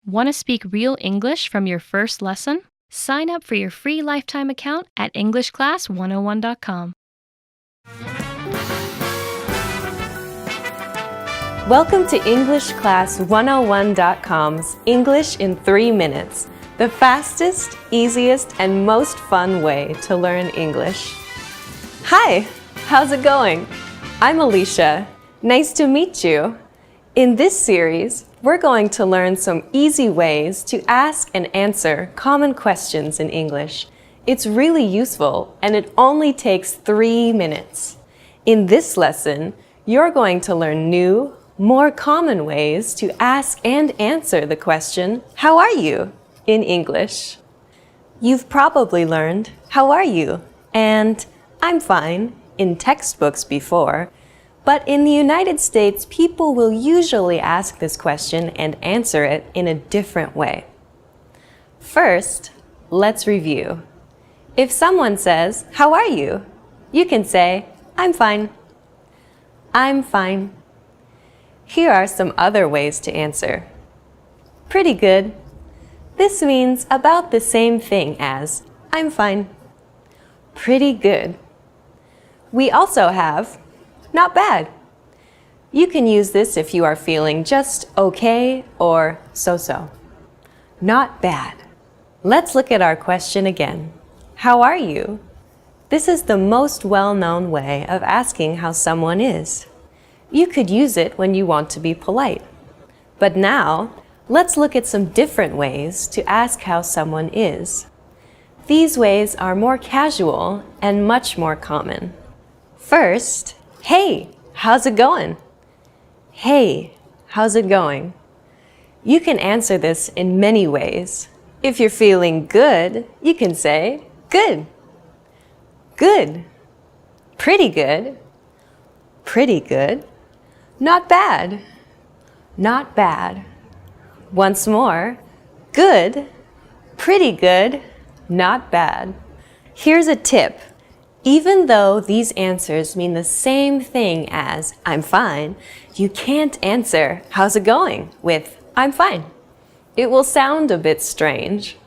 Want to speak real English from your first lesson? Sign up for your free lifetime account at EnglishClass101.com. Welcome to EnglishClass101.com's English in 3 minutes, the fastest, easiest, and most fun way to learn English. Hi, how's it going? I'm Alicia. Nice to meet you. In this series, we're going to learn some easy ways to ask and answer common questions in English. It's really useful, and it only takes 3 minutes. In this lesson, you're going to learn new, more common ways to ask and answer the question, "How are you?" in English. You've probably learned, "How are you?" and "I'm fine" in textbooks before, but in the United States, people will usually ask this question and answer it in a different way. First, let's review. If someone says, "How are you?" you can say, "I'm fine." I'm fine. Here are some other ways to answer. Pretty good. This means about the same thing as "I'm fine." Pretty good. We also have not bad. You can use this if you are feeling just okay or so-so. Not bad. Let's look at our question again. How are you? This is the most well-known way of asking how someone is. You could use it when you want to be polite. But now, let's look at some different ways to ask how someone is. These ways are more casual and much more common. First, hey, how's it going? Hey, how's it going? You can answer this in many ways. If you're feeling good, you can say, good. Good. Pretty good. Pretty good. Not bad. Not bad. Once more, good. Pretty good. Not bad. Here's a tip. Even though these answers mean the same thing as "I'm fine," you can't answer "How's it going?" with "I'm fine." It will sound a bit strange.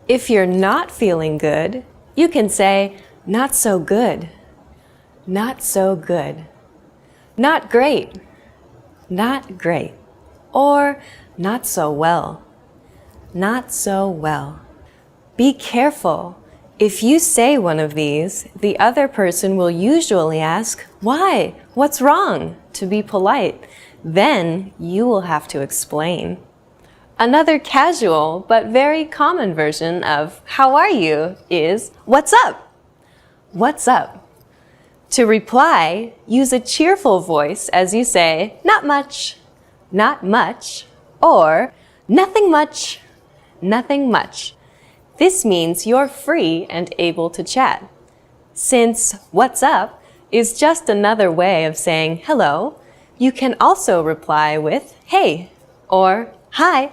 If you're not feeling good, you can say "Not so good." Not so good. Not great. Not great. Or not so well. Not so well. Be careful. If you say one of these, the other person will usually ask, "Why? What's wrong?" to be polite. Then you will have to explain. Another casual but very common version of "How are you?" is "What's up?" What's up? To reply, use a cheerful voice as you say, "Not much," "Not much," or "Nothing much," "Nothing much." This means you're free and able to chat. Since "What's up?" is just another way of saying hello, you can also reply with "Hey" or "Hi."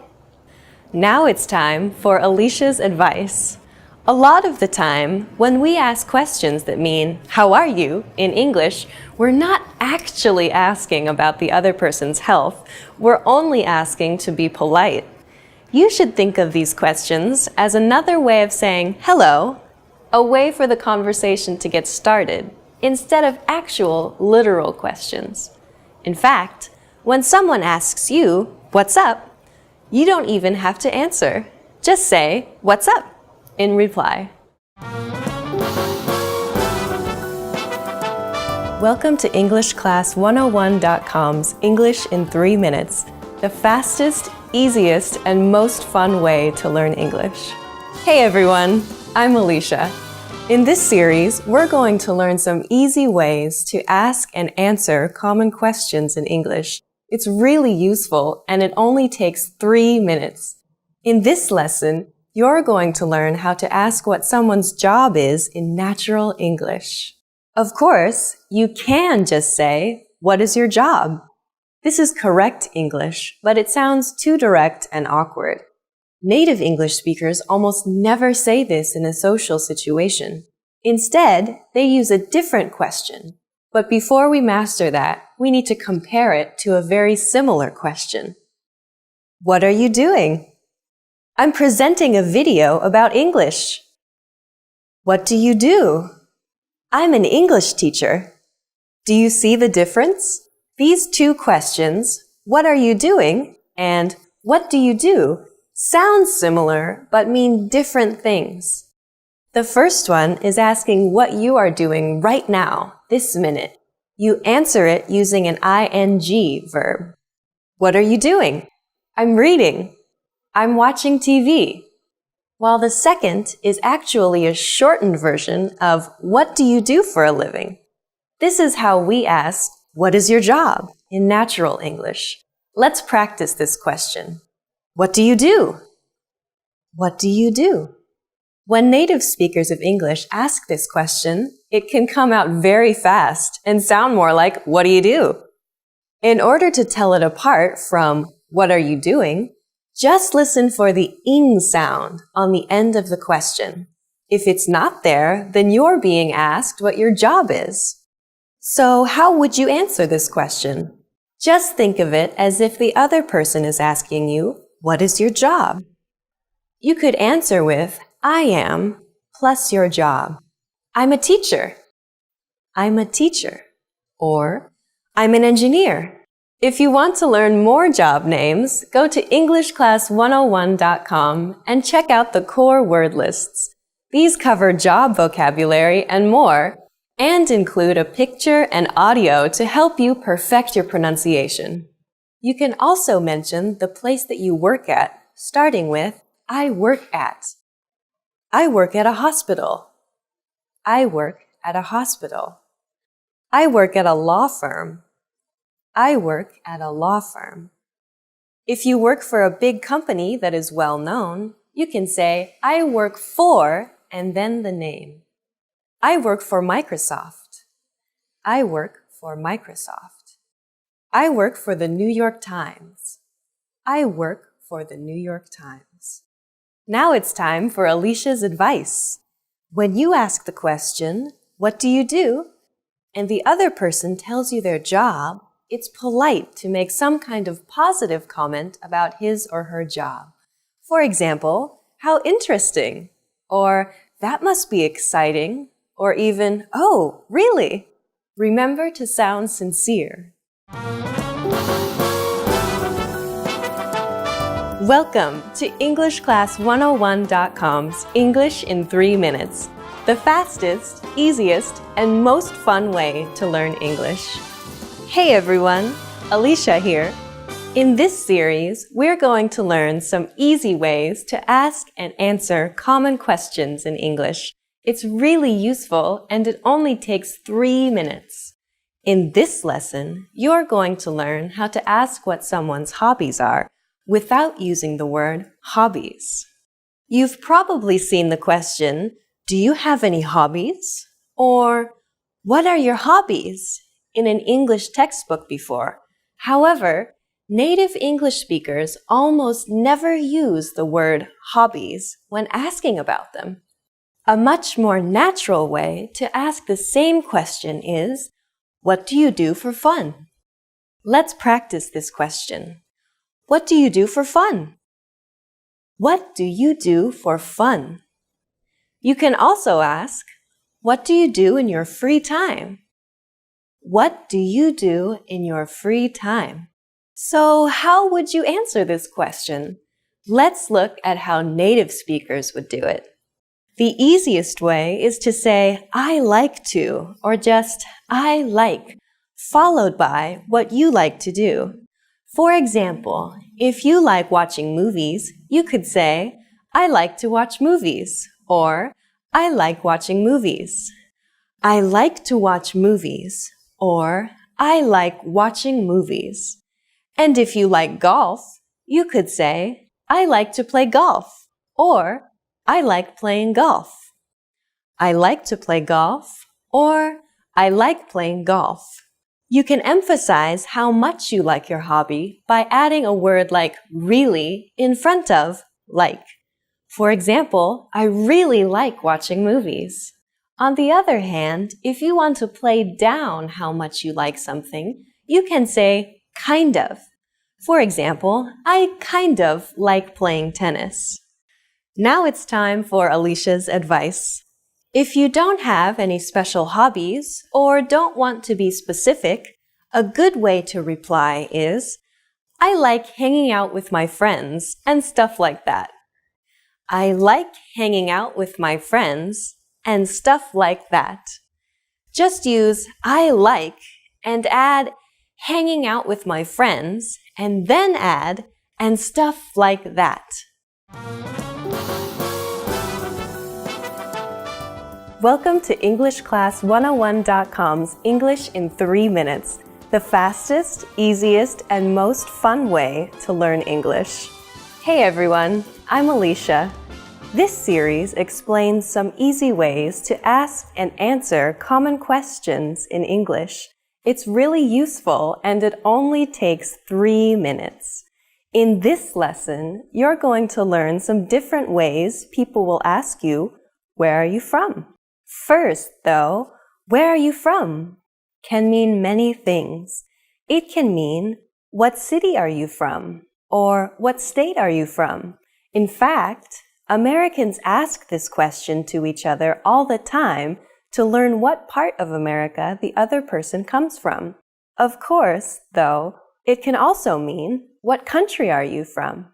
Now it's time for Alicia's advice. A lot of the time, when we ask questions that mean "How are you?" in English, we're not actually asking about the other person's health. We're only asking to be polite. You should think of these questions as another way of saying hello, a way for the conversation to get started, instead of actual, literal questions. In fact, when someone asks you, "What's up?" you don't even have to answer. Just say, "What's up?" in reply. Welcome to EnglishClass101.com's English in 3 minutes, the fastest, easiest, and most fun way to learn English. Hey everyone, I'm Alicia. In this series, we're going to learn some easy ways to ask and answer common questions in English. It's really useful, and it only takes 3 minutes. In this lesson, you're going to learn how to ask what someone's job is in natural English. Of course, you can just say, "What is your job?" This is correct English, but it sounds too direct and awkward. Native English speakers almost never say this in a social situation. Instead, they use a different question. But before we master that, we need to compare it to a very similar question. What are you doing? I'm presenting a video about English. What do you do? I'm an English teacher. Do you see the difference? These two questions, what are you doing and what do you do, sound similar but mean different things. The first one is asking what you are doing right now, this minute. You answer it using an ing verb. What are you doing? I'm reading. I'm watching TV. While the second is actually a shortened version of what do you do for a living? This is how we ask, what is your job in natural English? Let's practice this question. What do you do? What do you do? When native speakers of English ask this question, it can come out very fast and sound more like, what do you do? In order to tell it apart from, what are you doing? Just listen for the ing sound on the end of the question. If it's not there, then you're being asked what your job is. So how would you answer this question? Just think of it as if the other person is asking you, what is your job? You could answer with, I am, plus your job. I'm a teacher. I'm a teacher. Or, I'm an engineer. If you want to learn more job names, go to EnglishClass101.com and check out the core word lists. These cover job vocabulary and more, and include a picture and audio to help you perfect your pronunciation. You can also mention the place that you work at, starting with, I work at. I work at a hospital. I work at a hospital. I work at a law firm. I work at a law firm. If you work for a big company that is well known, you can say, I work for, and then the name. I work for Microsoft. I work for Microsoft. I work for the New York Times. I work for the New York Times. Now it's time for Alicia's advice. When you ask the question, what do you do? And the other person tells you their job, it's polite to make some kind of positive comment about his or her job. For example, how interesting, or that must be exciting, or even, oh, really? Remember to sound sincere. Welcome to EnglishClass101.com's English in 3 minutes, the fastest, easiest, and most fun way to learn English. Hey everyone, Alicia here. In this series, we're going to learn some easy ways to ask and answer common questions in English. It's really useful and it only takes 3 minutes. In this lesson, you're going to learn how to ask what someone's hobbies are without using the word hobbies. You've probably seen the question, do you have any hobbies? Or, what are your hobbies? In an English textbook before. However, native English speakers almost never use the word hobbies when asking about them. A much more natural way to ask the same question is, what do you do for fun? Let's practice this question. What do you do for fun? What do you do for fun? You can also ask, what do you do in your free time? What do you do in your free time? So how would you answer this question? Let's look at how native speakers would do it. The easiest way is to say, I like to, or just, I like, followed by what you like to do. For example, if you like watching movies, you could say, I like to watch movies, or I like watching movies. I like to watch movies. Or, I like watching movies. And if you like golf, you could say, I like to play golf. Or, I like playing golf. I like to play golf. Or, I like playing golf. You can emphasize how much you like your hobby by adding a word like really in front of like. For example, I really like watching movies. On the other hand, if you want to play down how much you like something, you can say kind of. For example, I kind of like playing tennis. Now it's time for Alicia's advice. If you don't have any special hobbies or don't want to be specific, a good way to reply is, I like hanging out with my friends and stuff like that. I like hanging out with my friends and stuff like that. Just use I like and add hanging out with my friends and then add and stuff like that. Welcome to EnglishClass101.com's English in 3 minutes, the fastest, easiest, and most fun way to learn English. Hey everyone, I'm Alicia. This series explains some easy ways to ask and answer common questions in English. It's really useful and it only takes 3 minutes. In this lesson, you're going to learn some different ways people will ask you, where are you from? First, though, where are you from can mean many things. It can mean, what city are you from? Or what state are you from? In fact, Americans ask this question to each other all the time to learn what part of America the other person comes from. Of course, though, it can also mean, what country are you from?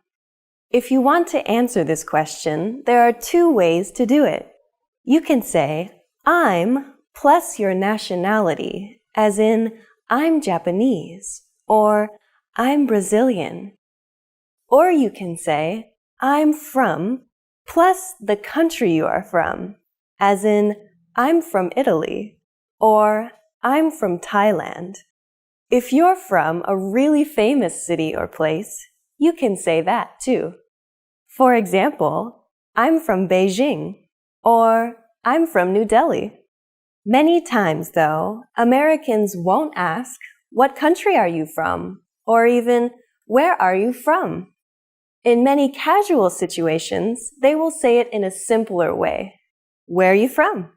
If you want to answer this question, there are 2 ways to do it. You can say, I'm plus your nationality, as in, I'm Japanese, or I'm Brazilian. Or you can say, I'm from plus the country you are from, as in, I'm from Italy, or I'm from Thailand. If you're from a really famous city or place, you can say that too. For example, I'm from Beijing, or I'm from New Delhi. Many times, though, Americans won't ask, what country are you from? Or even, where are you from? In many casual situations, they will say it in a simpler way. Where are you from?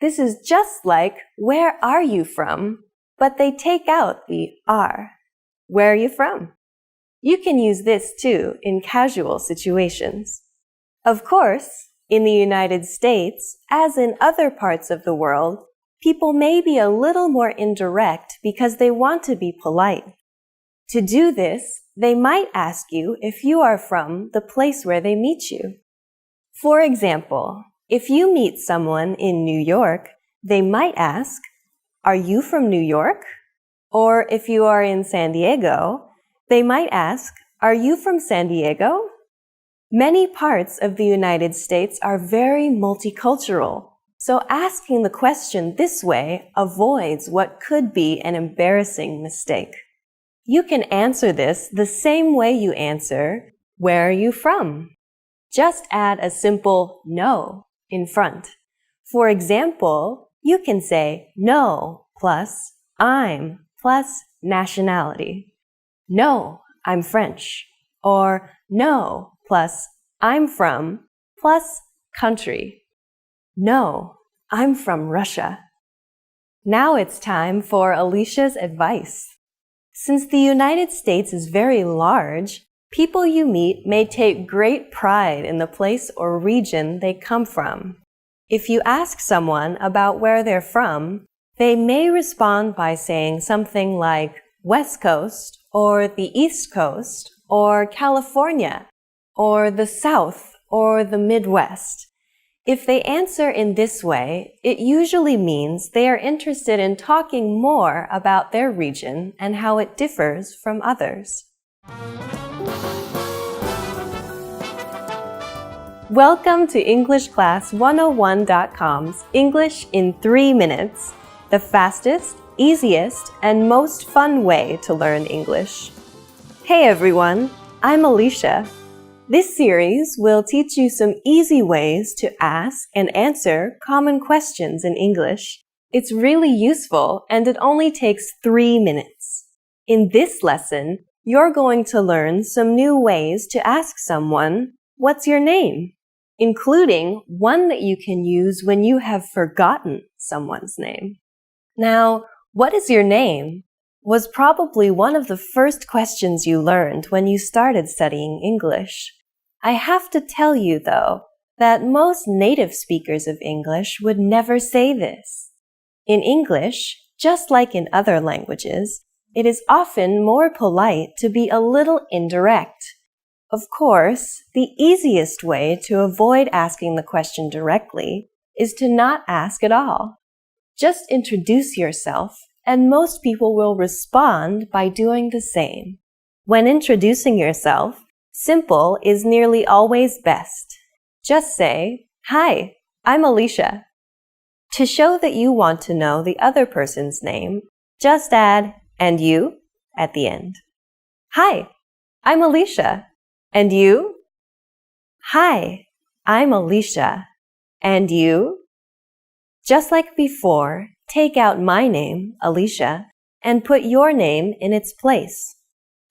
This is just like, where are you from? But they take out the are. Where are you from? You can use this too in casual situations. Of course, in the United States, as in other parts of the world, people may be a little more indirect because they want to be polite. To do this, they might ask you if you are from the place where they meet you. For example, if you meet someone in New York, they might ask, are you from New York? Or if you are in San Diego, they might ask, are you from San Diego? Many parts of the United States are very multicultural, so asking the question this way avoids what could be an embarrassing mistake. You can answer this the same way you answer, where are you from? Just add a simple no in front. For example, you can say no plus I'm plus nationality. No, I'm French. Or no plus I'm from plus country. No, I'm from Russia. Now it's time for Alicia's advice. Since the United States is very large, people you meet may take great pride in the place or region they come from. If you ask someone about where they're from, they may respond by saying something like West Coast, or the East Coast, or California, or the South, or the Midwest. If they answer in this way, it usually means they are interested in talking more about their region and how it differs from others. Welcome to EnglishClass101.com's English in 3 minutes, the fastest, easiest, and most fun way to learn English. Hey everyone, I'm Alicia. This series will teach you some easy ways to ask and answer common questions in English. It's really useful and it only takes 3 minutes. In this lesson, you're going to learn some new ways to ask someone, what's your name? Including one that you can use when you have forgotten someone's name. Now, what is your name? was probably one of the first questions you learned when you started studying English. I have to tell you, though, that most native speakers of English would never say this. In English, just like in other languages, it is often more polite to be a little indirect. Of course, the easiest way to avoid asking the question directly is to not ask at all. Just introduce yourself, and most people will respond by doing the same. When introducing yourself, simple is nearly always best. Just say, "Hi, I'm Alicia." To show that you want to know the other person's name, just add, "And you?" at the end. "Hi, I'm Alicia. And you?" "Hi, I'm Alicia. And you?" Just like before, take out my name, Alicia, and put your name in its place.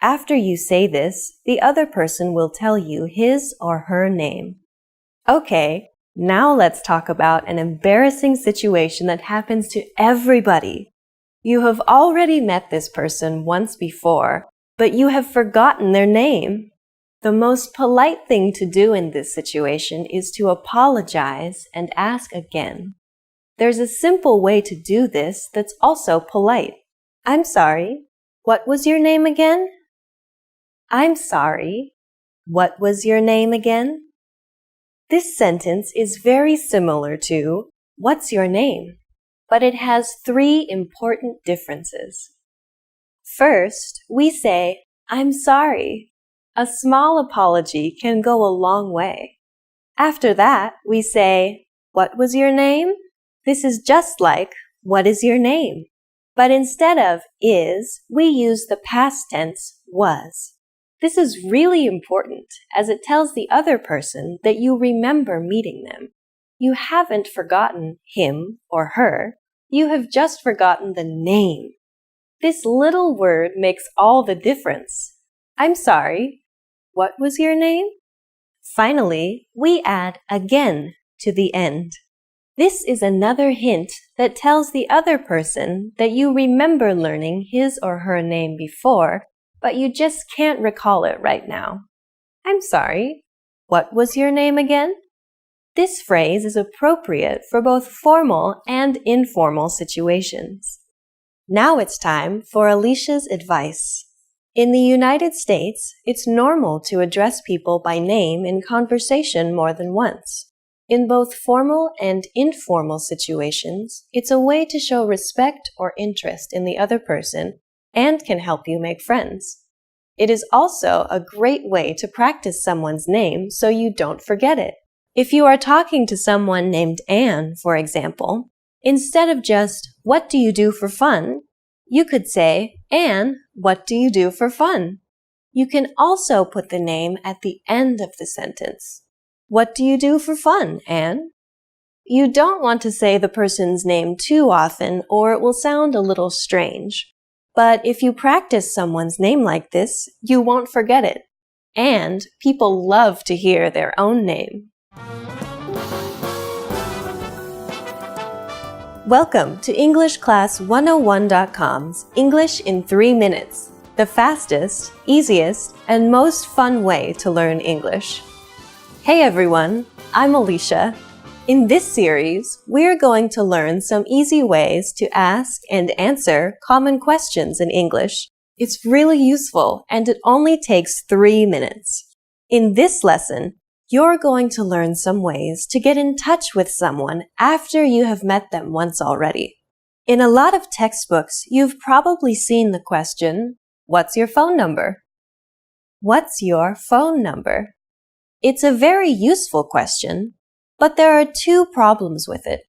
After you say this, the other person will tell you his or her name. Okay, now let's talk about an embarrassing situation that happens to everybody. You have already met this person once before, but you have forgotten their name. The most polite thing to do in this situation is to apologize and ask again. There's a simple way to do this that's also polite. "I'm sorry. What was your name again?" "I'm sorry. What was your name again?" This sentence is very similar to "What's your name?" but it has three important differences. First, we say, "I'm sorry." A small apology can go a long way. After that, we say, "What was your name?" This is just like, "What is your name?" But instead of is, we use the past tense was. This is really important as it tells the other person that you remember meeting them. You haven't forgotten him or her. You have just forgotten the name. This little word makes all the difference. "I'm sorry. What was your name?" Finally, we add again to the end. This is another hint that tells the other person that you remember learning his or her name before, but you just can't recall it right now. "I'm sorry. What was your name again?" This phrase is appropriate for both formal and informal situations. Now it's time for Alicia's advice. In the United States, it's normal to address people by name in conversation more than once. In both formal and informal situations, it's a way to show respect or interest in the other person and can help you make friends. It is also a great way to practice someone's name so you don't forget it. If you are talking to someone named Anne, for example, instead of just, "What do you do for fun?" you could say, "Anne, what do you do for fun?" You can also put the name at the end of the sentence. "What do you do for fun, Anne?" You don't want to say the person's name too often or it will sound a little strange. But if you practice someone's name like this, you won't forget it. And people love to hear their own name. Welcome to EnglishClass101.com's English in 3 minutes, the fastest, easiest, and most fun way to learn English. Hey everyone, I'm Alicia. In this series, we're going to learn some easy ways to ask and answer common questions in English. It's really useful and it only takes 3 minutes. In this lesson, you're going to learn some ways to get in touch with someone after you have met them once already. In a lot of textbooks, you've probably seen the question, "What's your phone number?" What's your phone number? It's a very useful question, but there are two problems with it.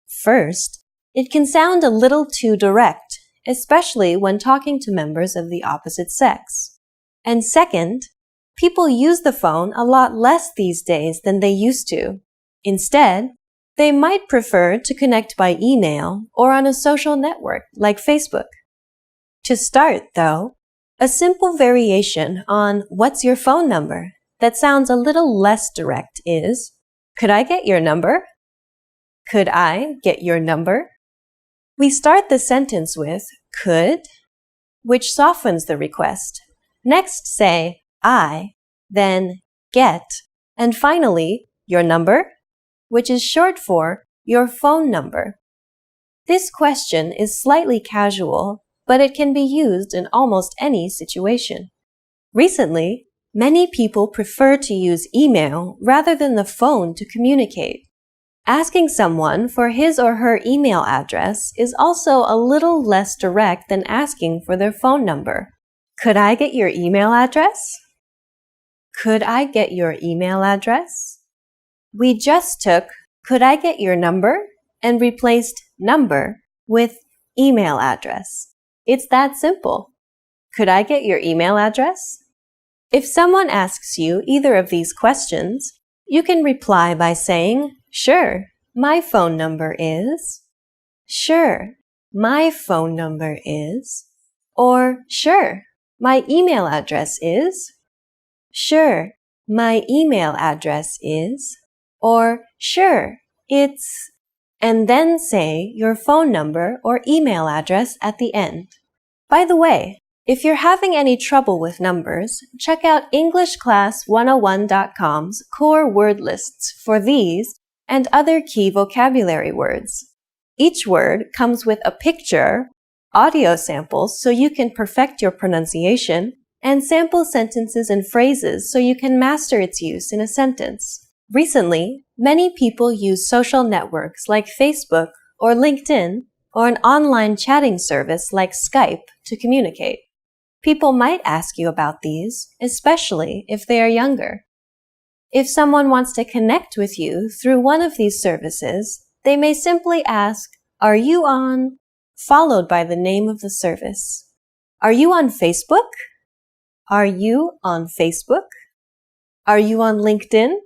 First, it can sound a little too direct, especially when talking to members of the opposite sex. And second, people use the phone a lot less these days than they used to. Instead, they might prefer to connect by email or on a social network like Facebook. To start, though, a simple variation on "What's your phone number?" that sounds a little less direct is, "Could I get your number?" Could I get your number? We start the sentence with could which softens the request. Next, say I, then get, and finally, your number, which is short for your phone number. This question is slightly casual, but it can be used in almost any situation. Recently, many people prefer to use email rather than the phone to communicate. Asking someone for his or her email address is also a little less direct than asking for their phone number. Could I get your email address? Could I get your email address? We just took could I get your number and replaced number with email address. It's that simple. Could I get your email address? If someone asks you either of these questions, you can reply by saying, sure, my phone number is, sure, my phone number is, or sure, my email address is, sure, my email address is, or sure, it's, and then say your phone number or email address at the end. By the way, if you're having any trouble with numbers, check out EnglishClass101.com's core word lists for these and other key vocabulary words. Each word comes with a picture, audio samples so you can perfect your pronunciation, and sample sentences and phrases so you can master its use in a sentence. Recently, many people use social networks like Facebook or LinkedIn or an online chatting service like Skype to communicate. People might ask you about these, especially if they are younger. If someone wants to connect with you through one of these services, they may simply ask, "Are you on?" followed by the name of the service. Are you on Facebook? Are you on Facebook? Are you on LinkedIn?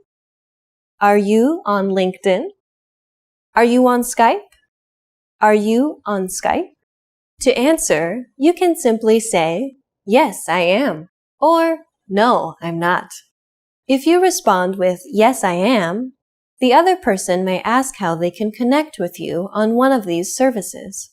Are you on LinkedIn? Are you on Skype? Are you on Skype? To answer, you can simply say, "Yes, I am," or "No, I'm not." If you respond with, "Yes, I am," the other person may ask how they can connect with you on one of these services.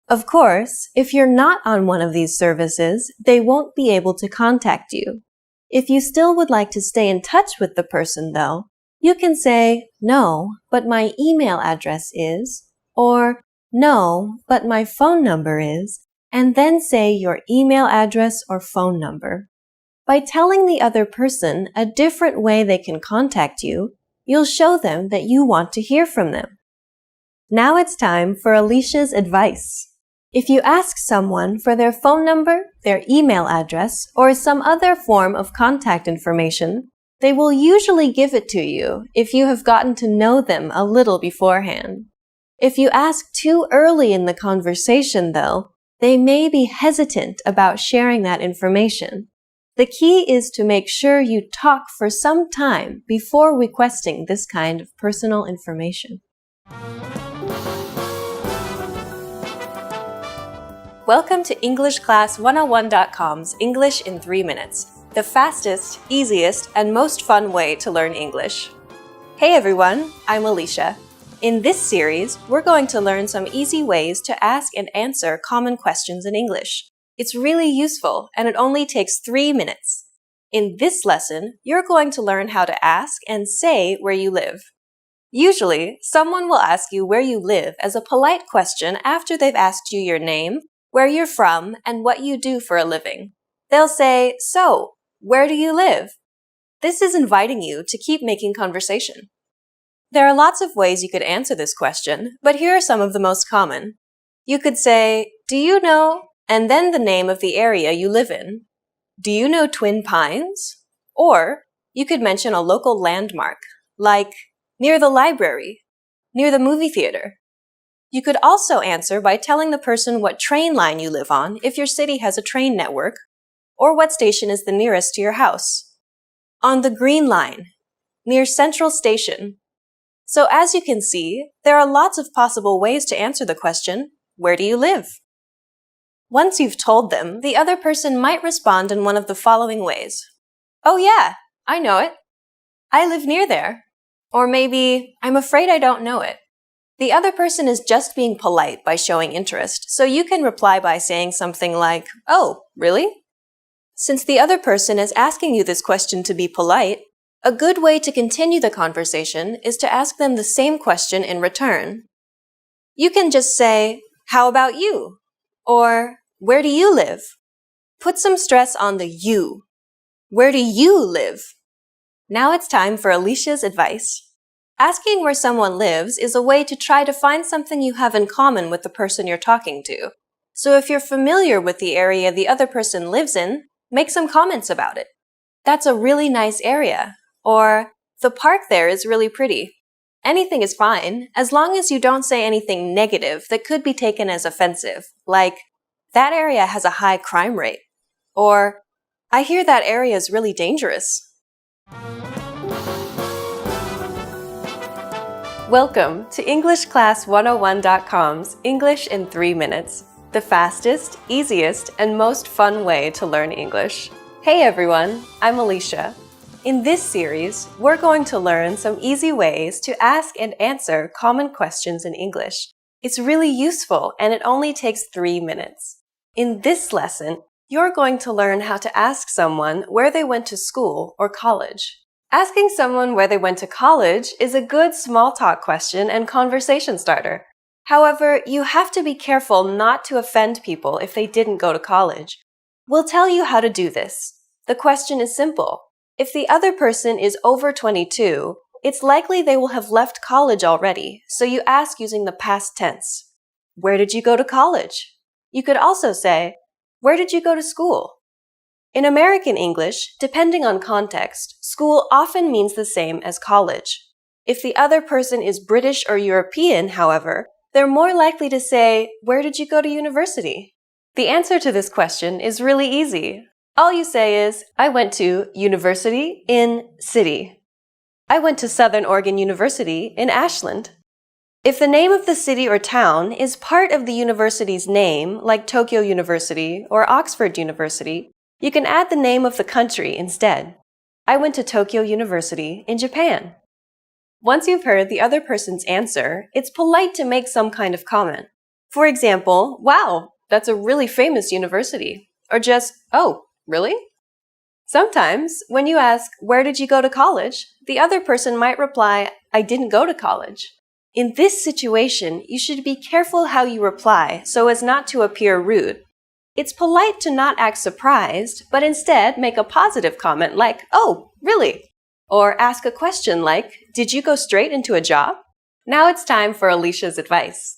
Of course, if you're not on one of these services, they won't be able to contact you. If you still would like to stay in touch with the person, though, you can say, "No, but my email address is," or "No, but my phone number is," and then say your email address or phone number. By telling the other person a different way they can contact you, you'll show them that you want to hear from them. Now it's time for Alicia's advice. If you ask someone for their phone number, their email address, or some other form of contact information, they will usually give it to you if you have gotten to know them a little beforehand. If you ask too early in the conversation, though, they may be hesitant about sharing that information. The key is to make sure you talk for some time before requesting this kind of personal information. Welcome to EnglishClass101.com's English in 3 minutes, the fastest, easiest, and most fun way to learn English. Hey everyone, I'm Alicia. In this series, we're going to learn some easy ways to ask and answer common questions in English. It's really useful, and it only takes 3 minutes. In this lesson, you're going to learn how to ask and say where you live. Usually, someone will ask you where you live as a polite question after they've asked you your name, where you're from, and what you do for a living. They'll say, "So, where do you live?" This is inviting you to keep making conversation. There are lots of ways you could answer this question, but here are some of the most common. You could say, "Do you know?" and then the name of the area you live in. Do you know Twin Pines? Or you could mention a local landmark, like near the library, near the movie theater. You could also answer by telling the person what train line you live on if your city has a train network, or what station is the nearest to your house. On the Green Line, near Central Station. So as you can see, there are lots of possible ways to answer the question, "Where do you live?" Once you've told them, the other person might respond in one of the following ways. "Oh yeah, I know it. I live near there." Or maybe, "I'm afraid I don't know it." The other person is just being polite by showing interest, so you can reply by saying something like, "Oh, really?" Since the other person is asking you this question to be polite, a good way to continue the conversation is to ask them the same question in return. You can just say, "How about you?" Or, "Where do you live?" Put some stress on the you. Where do you live? Now it's time for Alicia's advice. Asking where someone lives is a way to try to find something you have in common with the person you're talking to. So if you're familiar with the area the other person lives in, make some comments about it. "That's a really nice area." Or, "The park there is really pretty." Anything is fine, as long as you don't say anything negative that could be taken as offensive, like, "That area has a high crime rate." Or, "I hear that area is really dangerous." Welcome to EnglishClass101.com's English in 3 minutes, the fastest, easiest, and most fun way to learn English. Hey everyone, I'm Alicia. In this series, we're going to learn some easy ways to ask and answer common questions in English. It's really useful and it only takes 3 minutes. In this lesson, you're going to learn how to ask someone where they went to school or college. Asking someone where they went to college is a good small talk question and conversation starter. However, you have to be careful not to offend people if they didn't go to college. We'll tell you how to do this. The question is simple. If the other person is over 22, it's likely they will have left college already, so you ask using the past tense. Where did you go to college? You could also say, where did you go to school? In American English, depending on context, school often means the same as college. If the other person is British or European, however, they're more likely to say, where did you go to university? The answer to this question is really easy. All you say is, I went to university in city. I went to Southern Oregon University in Ashland. If the name of the city or town is part of the university's name, like Tokyo University or Oxford University, you can add the name of the country instead. I went to Tokyo University in Japan. Once you've heard the other person's answer, it's polite to make some kind of comment. For example, wow, that's a really famous university. Or just, oh, really? Sometimes, when you ask, where did you go to college? The other person might reply, I didn't go to college. In this situation, you should be careful how you reply so as not to appear rude. It's polite to not act surprised, but instead make a positive comment like, oh, really? Or ask a question like, did you go straight into a job? Now it's time for Alicia's advice.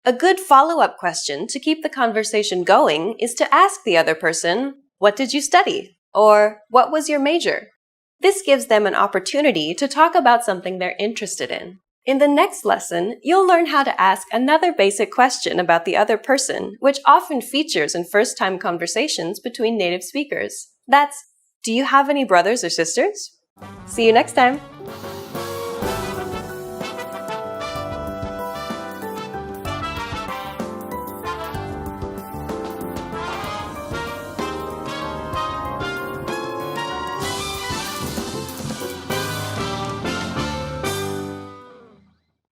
A good follow-up question to keep the conversation going is to ask the other person, what did you study? Or what was your major? This gives them an opportunity to talk about something they're interested in. In the next lesson, you'll learn how to ask another basic question about the other person, which often features in first-time conversations between native speakers. That's, do you have any brothers or sisters? See you next time!